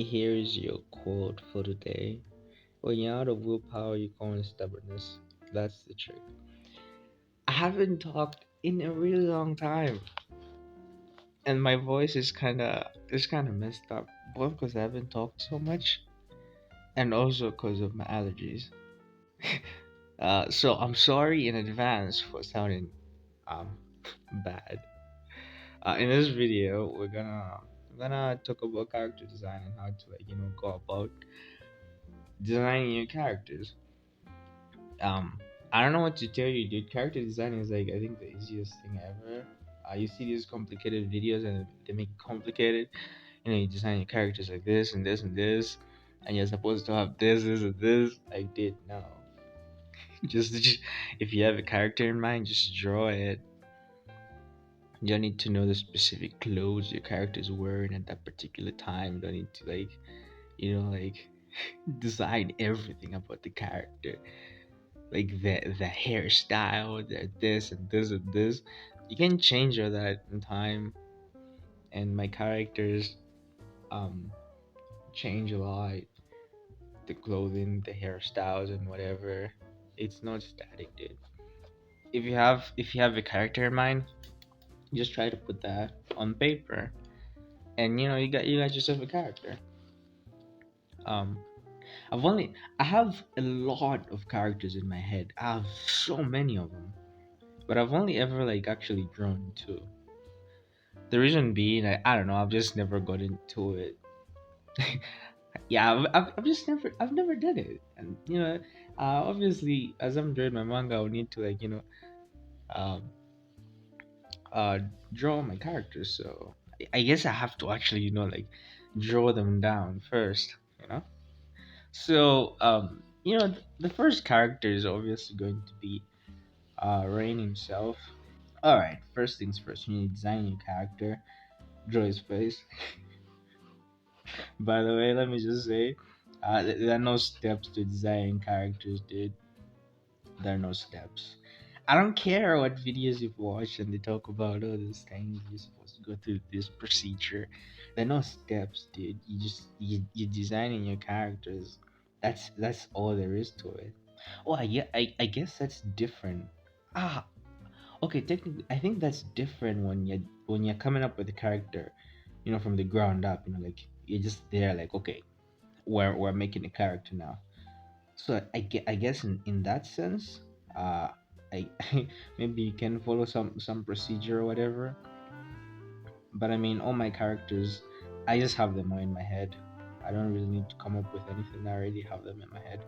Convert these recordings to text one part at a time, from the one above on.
Here is your quote for today. When you're out of willpower, you call it stubbornness. That's the trick. I haven't talked in a really long time, and my voice is kind of messed up. Both because I haven't talked so much, and also because of my allergies. So I'm sorry in advance for sounding um bad. In this video, we're gonna talk about character design and how to go about designing your characters. I don't know what to tell you, dude. Character design is like I think the easiest thing ever. You see these complicated videos and they make it complicated. You design your characters like this and this and this, and you're supposed to have this and this. I did no. just if you have a character in mind, just draw it. You don't need to know the specific clothes your character is wearing at that particular time. You don't need to like design everything about the character, like the hairstyle, the this and this and this. You can change all that in time, and my characters um change a lot. The clothing, the hairstyles, and whatever. It's not static, dude. If you have a character in mind, just try to put that on paper, and you got yourself a character. Um, I have a lot of characters in my head. I have so many of them, but I've only ever like actually drawn two. The reason being, I don't know, I've just never got into it. Yeah, I've just never done it, and obviously, as I'm drawing my manga, I'll need to um, uh, draw my characters. So I guess I have to actually draw them down first. You know. So the first character is obviously going to be Rain himself. All right, first things first, you need to design your character, draw his face. By the way, let me just say, there are no steps to designing characters, dude. There are no steps. I don't care what videos you've watched and they talk about all those things. You're supposed to go through this procedure. There are no steps, dude. You're designing your characters. That's all there is to it. Oh, I guess that's different. Ah, okay. Technically, I think that's different when you're coming up with a character, from the ground up. Like you're just there, like okay, we're making a character now. So I guess in that sense, uh, I maybe you can follow some procedure or whatever. But I mean, all my characters, I just have them all in my head. I don't really need to come up with anything. I already have them in my head.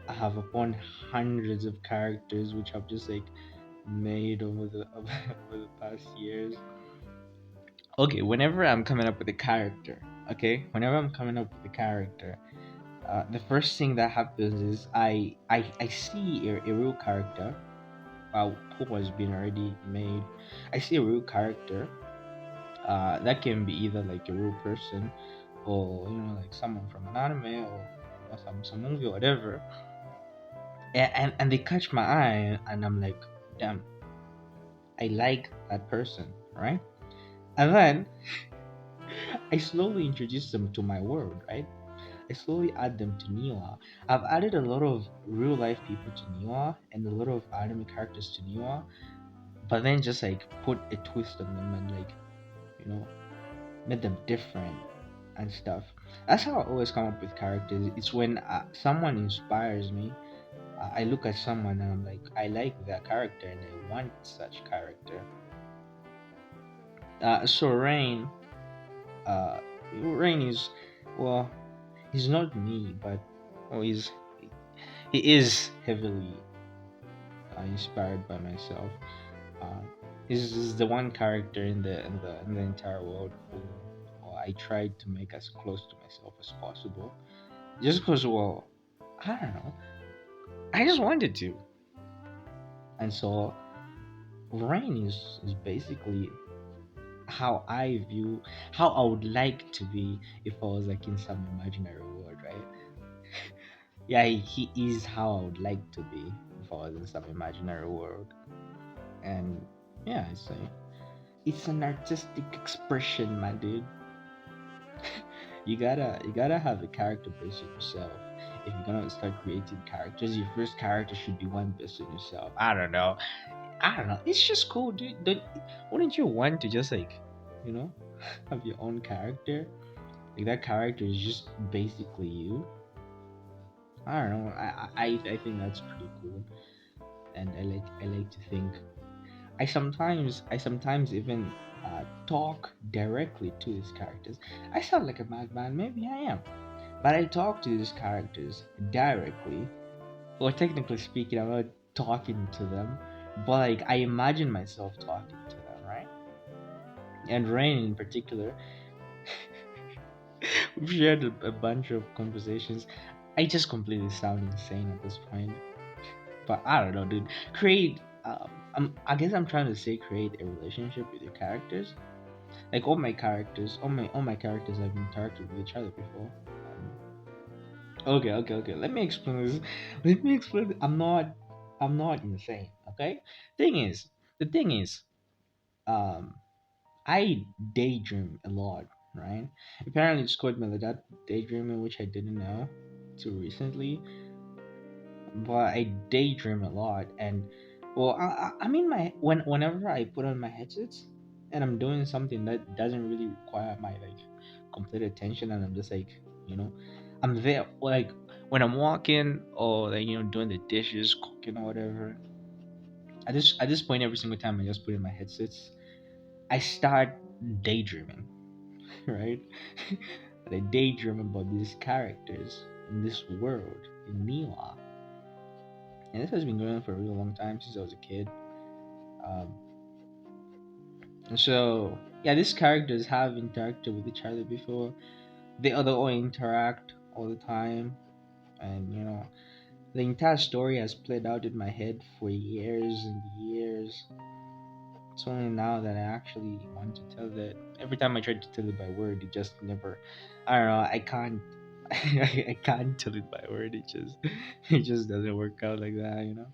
I have upon hundreds of characters which I've just like made over the over the past years. Okay, whenever I'm coming up with a character, the first thing that happens is I see a real character who has been already made. I see a real character that can be either like a real person or like someone from an anime or some movie or whatever, and they catch my eye and I'm like, damn, I like that person, right? And then I slowly introduce them to my world, right? I slowly add them to Niwa. I've added a lot of real life people to Niwa and a lot of anime characters to Niwa, but then just like put a twist on them and you know made them different and stuff. That's how I always come up with characters. It's when someone inspires me. I look at someone and I'm like, I like that character and I want such character. So uh, Rain is, well, he's not me, but oh, he is heavily inspired by myself. Uh, he's the one character in the entire world who I tried to make as close to myself as possible. Just because, well, I don't know, I just wanted to, and so Rain is basically how I view how I would like to be if I was like in some imaginary world, right? Yeah, he is how I would like to be if I was in some imaginary world, and yeah, it's an artistic expression, my dude. you gotta have a character based on yourself. If you're gonna start creating characters, your first character should be one based on yourself. I don't know. It's just cool, dude. Wouldn't you want to just like, you know, have your own character? Like that character is just basically you. I don't know. I think that's pretty cool, and I like to think. I sometimes even talk directly to these characters. I sound like a madman. Maybe I am, but I talk to these characters directly. Well, technically speaking, I'm not talking to them, but like I imagine myself talking to them, right? And Rain in particular, we've shared a bunch of conversations. I just completely sound insane at this point, but I don't know, dude. Create. I guess I'm trying to say create a relationship with your characters. Like all my characters have interacted with each other before. Okay. Let me explain this. Let me explain. I'm not insane. Okay. Thing is, the thing is, um, I daydream a lot, right? Apparently, it's called melodic daydreaming, which I didn't know till recently. But I daydream a lot, and well, I mean, whenever I put on my headsets and I'm doing something that doesn't really require my like complete attention, and I'm just like, you know, I'm there like when I'm walking or like doing the dishes, cooking or whatever. At this point, every single time I just put in my headsets, I start daydreaming, right? And I daydream about these characters in this world in Niwa, and this has been going on for a really long time since I was a kid. Um, and so yeah, these characters have interacted with each other before. They all interact all the time, and the entire story has played out in my head for years and years. It's only now that I actually want to tell that. Every time I try to tell it by word, it just never. I don't know. I can't. I can't tell it by word. It just doesn't work out like that.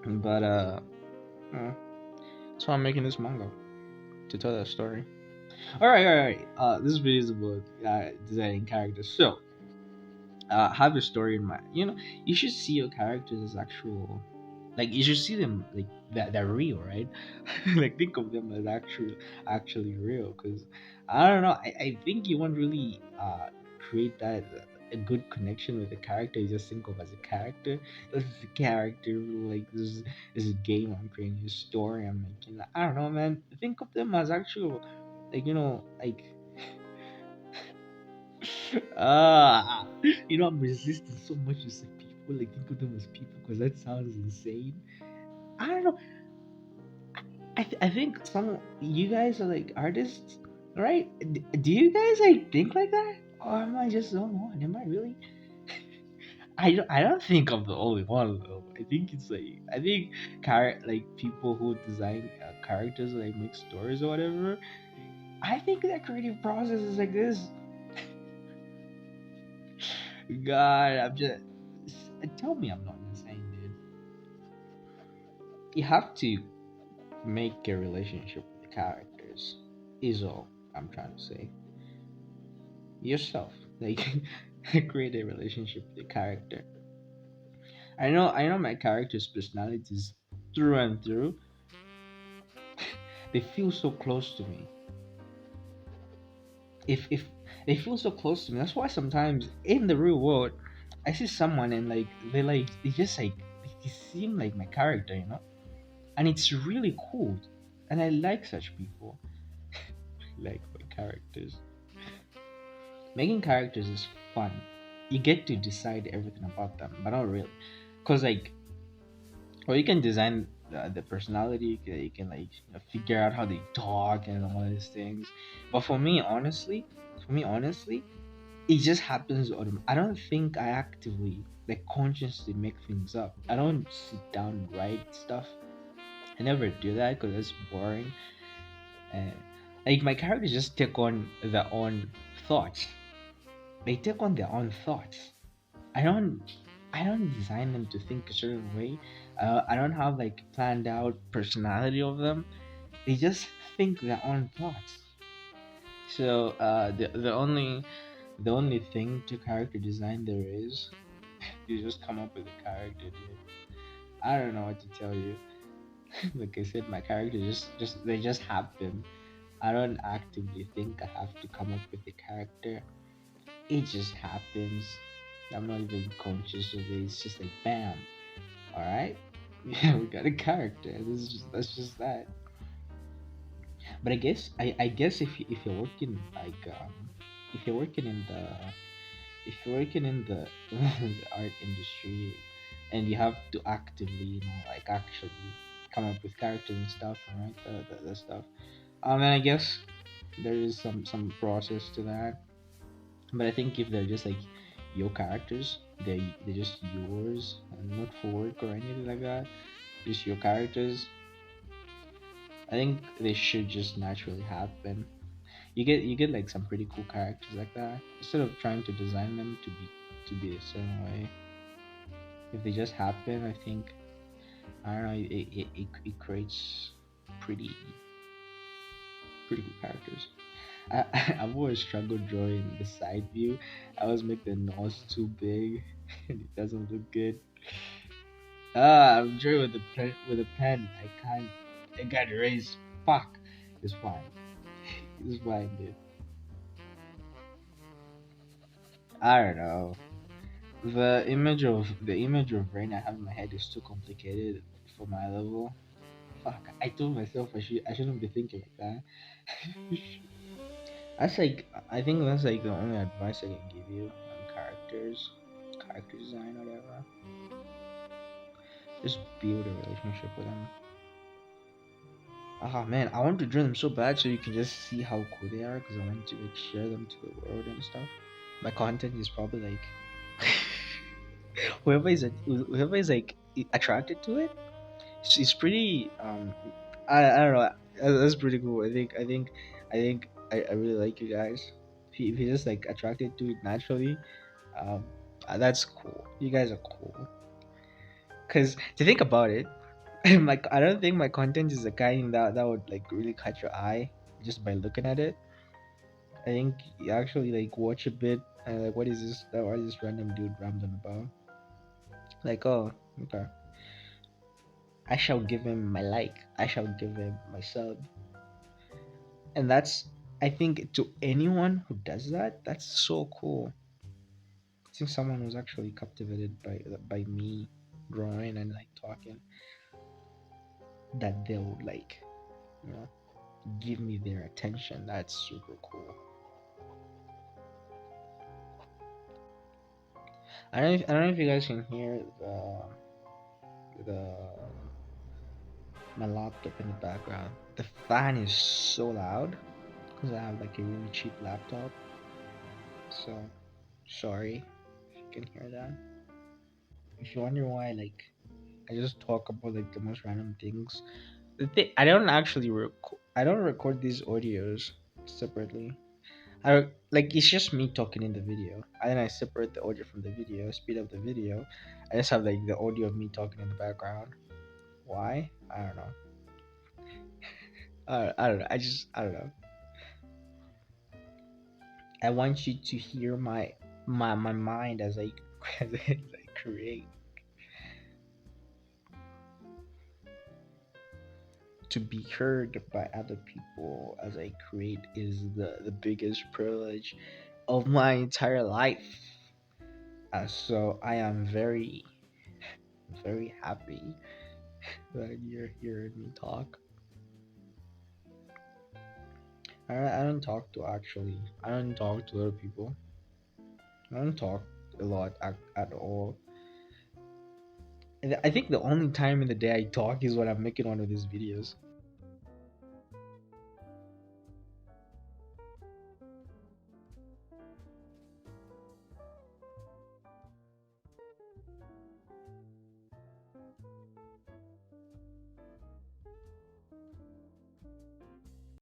But uh, that's why I'm making this manga to tell that story. All right. This video is about designing characters. So, have a story in mind. You should see your characters as actual, like you should see them like that they're real, right? Like think of them as actually real. Because I don't know. I think you won't really create that a good connection with the character. You just think of as a character. This is a character. Like this is a game I'm creating, a story I'm making. I don't know, man. Think of them as actual, like like I'm resisting so much to say people, like think of them as people because that sounds insane. I don't know. I think some you guys are like artists, right? Do you guys like think like that, or am I just the only one? Am I really? I don't think I'm the only one though. I think like people who design characters like make stories or whatever. I think their creative process is like this. God, I'm just tell me I'm not insane, dude. You have to make a relationship with the characters. Is all I'm trying to say. Yourself, like create a relationship with the character. I know my character's personalities through and through. They feel so close to me. If they feel so close to me, that's why sometimes in the real world, I see someone and they just like they seem like my character. And it's really cool, and I like such people. Like my characters. Making characters is fun. You get to decide everything about them, but not really, cause or you can design the personality. You can figure out how they talk and all these things. But for me honestly, it just happens. I don't think I actively like consciously make things up. I don't sit down and write stuff. I never do that because it's boring. And like my characters just take on their own thoughts. They take on their own thoughts. I don't I don't design them to think a certain way. I don't have like planned out personality of them. They just think their own thoughts. So the only thing to character design there is, you just come up with a character, dude. I don't know what to tell you. Like I said, my character just they just happen. I don't actively think I have to come up with a character. It just happens. I'm not even conscious of it. It's just like bam. All right, yeah, we got a character. That's just that. But I guess if you're working like if you're working in the if you're working in the art industry and you have to actively, like actually come up with characters and stuff, right? The stuff. And I guess there is some process to that. But I think if they're just like your characters, they're just yours and not for work or anything like that. Just your characters. I think they should just naturally happen. You get like some pretty cool characters like that. Instead of trying to design them to be a certain way, if they just happen, I think I don't know. It creates pretty pretty cool characters. I've always struggled drawing the side view. I always make the nose too big, and it doesn't look good. I'm drawing with a pen. I can't. I got erase. Fuck. It's fine. It's fine, dude. I don't know. The image of rain I have in my head is too complicated for my level. Fuck. I told myself I shouldn't be thinking like that. That's like I think that's like the only advice I can give you on character design, whatever. Just build a relationship with them. Ah man, I want to draw them so bad so you can just see how cool they are because I want to like share them to the world and stuff. My content is probably like whoever is like attracted to it. It's pretty I don't know. That's pretty cool. I really like you guys. If you're just like attracted to it naturally, um, that's cool. You guys are cool. Cause to think about it, like I don't think my content is the kind that would like really catch your eye just by looking at it. I think you actually like watch a bit and like what is this? What is this random dude rambling about? Like oh okay, I shall give him my like. I shall give him my sub, and that's I think to anyone who does that, that's so cool. I think someone was actually captivated by me drawing and like talking that they'll like you know give me their attention. That's super cool. I don't know if you guys can hear the my laptop in the background. The fan is so loud because I have like a really cheap laptop. So sorry if you can hear that. If you wonder why like I just talk about like the most random things. The thing I don't record these audios separately. I like it's just me talking in the video, and then I separate the audio from the video, speed up the video. I just have like the audio of me talking in the background. Why? I don't know. I don't know. I don't know. I want you to hear my mind as I as I create. To be heard by other people as I create is the biggest privilege of my entire life. So I am very happy that you're hearing me talk. I don't talk to actually. I don't talk to other people. I don't talk a lot at all. And I think the only time in the day I talk is when I'm making one of these videos.